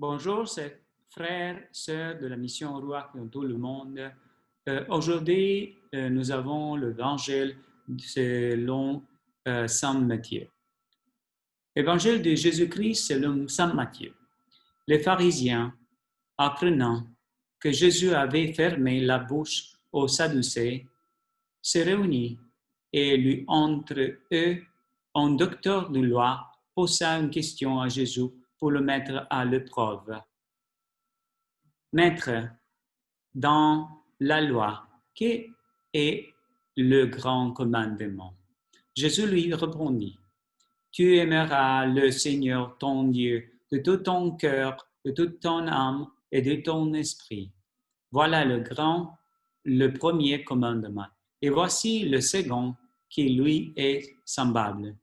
Bonjour, c'est frères, sœurs de la mission Ruach dans tout le monde. Aujourd'hui, nous avons l'évangile selon Saint Matthieu. L'évangile de Jésus-Christ selon Saint Matthieu. Les pharisiens, apprenant que Jésus avait fermé la bouche aux Sadducéens, se réunissent et lui entre eux, un docteur de loi posa une question à Jésus pour le mettre à l'épreuve. Maître, dans la loi, quel est le grand commandement? Jésus lui répondit, tu aimeras le Seigneur ton Dieu de tout ton cœur, de toute ton âme et de ton esprit. Voilà le premier commandement. Et voici le second qui lui est semblable.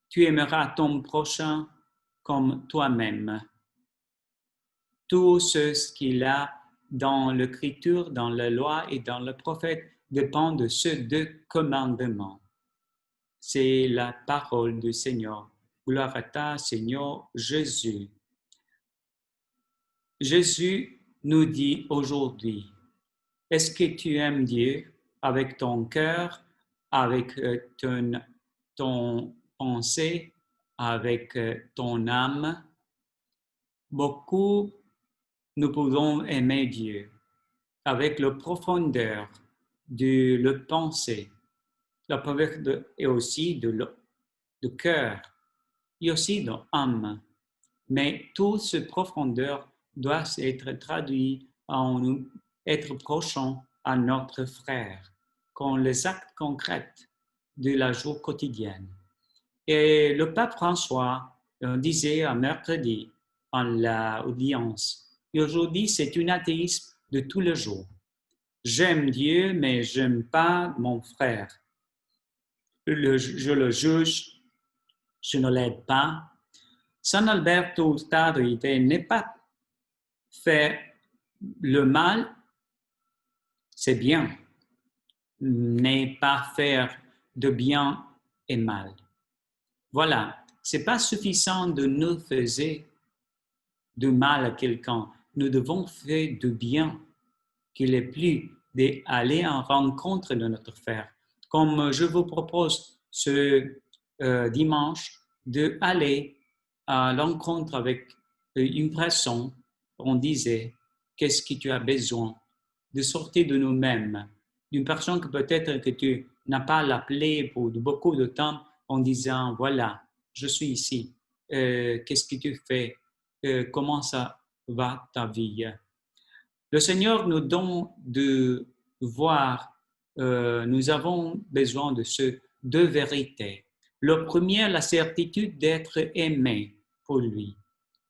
Tu aimeras ton prochain comme toi-même. Tout ce qu'il a dans l'Écriture, dans la loi et dans le prophète dépend de ces deux commandements. C'est la parole du Seigneur. Gloire à toi, Seigneur Jésus. Jésus nous dit aujourd'hui, est-ce que tu aimes Dieu avec ton cœur, avec ton pensée, avec ton âme? Beaucoup, nous pouvons aimer Dieu avec la profondeur de la pensée, la profondeur et aussi de cœur, et aussi de l'âme. Mais toute cette profondeur doit être traduite en nous être prochant à notre frère, comme les actes concrets de la jour quotidienne. Et le pape François disait un mercredi en l'audience, et aujourd'hui c'est un athéisme de tous les jours. J'aime Dieu, mais je n'aime pas mon frère. Je le juge, je ne l'aide pas. Saint Alberto Tardi n'est pas faire le mal, c'est bien, n'est pas faire de bien et mal. Voilà, c'est pas suffisant de nous faire de mal à quelqu'un. Nous devons faire du bien, qu'il est plus d'aller en rencontre de notre frère. Comme je vous propose ce dimanche d'aller à l'encontre avec une personne, on disait, qu'est-ce que tu as besoin? De sortir de nous-mêmes, d'une personne que peut-être que tu n'as pas appelée pour beaucoup de temps en disant, voilà, je suis ici, qu'est-ce que tu fais? Comment ça va ta vie? Le Seigneur nous donne de voir, nous avons besoin de ces deux vérités. Le premier, la certitude d'être aimé pour lui.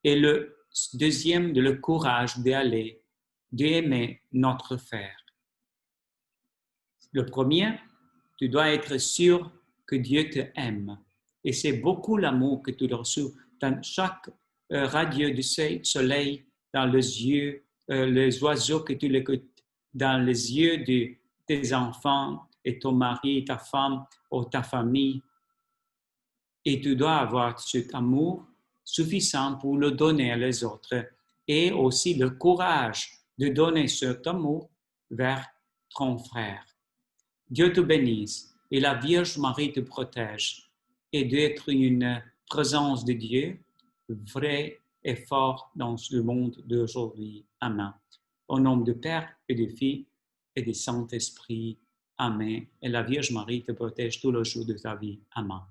Et le deuxième, le courage d'aller, d'aimer notre frère. Le premier, tu dois être sûr que Dieu te aime. Et c'est beaucoup l'amour que tu reçois dans chaque radieux du soleil, dans les yeux, les oiseaux que tu écoutes, dans les yeux de tes enfants et ton mari, ta femme ou ta famille. Et tu dois avoir cet amour suffisant pour le donner aux autres et aussi le courage de donner cet amour vers ton frère. Dieu te bénisse et la Vierge Marie te protège et d'être une présence de Dieu vraie et forte dans le monde d'aujourd'hui. Amen. Au nom du Père et du Fils et du Saint-Esprit. Amen. Et la Vierge Marie te protège tous les jours de ta vie. Amen.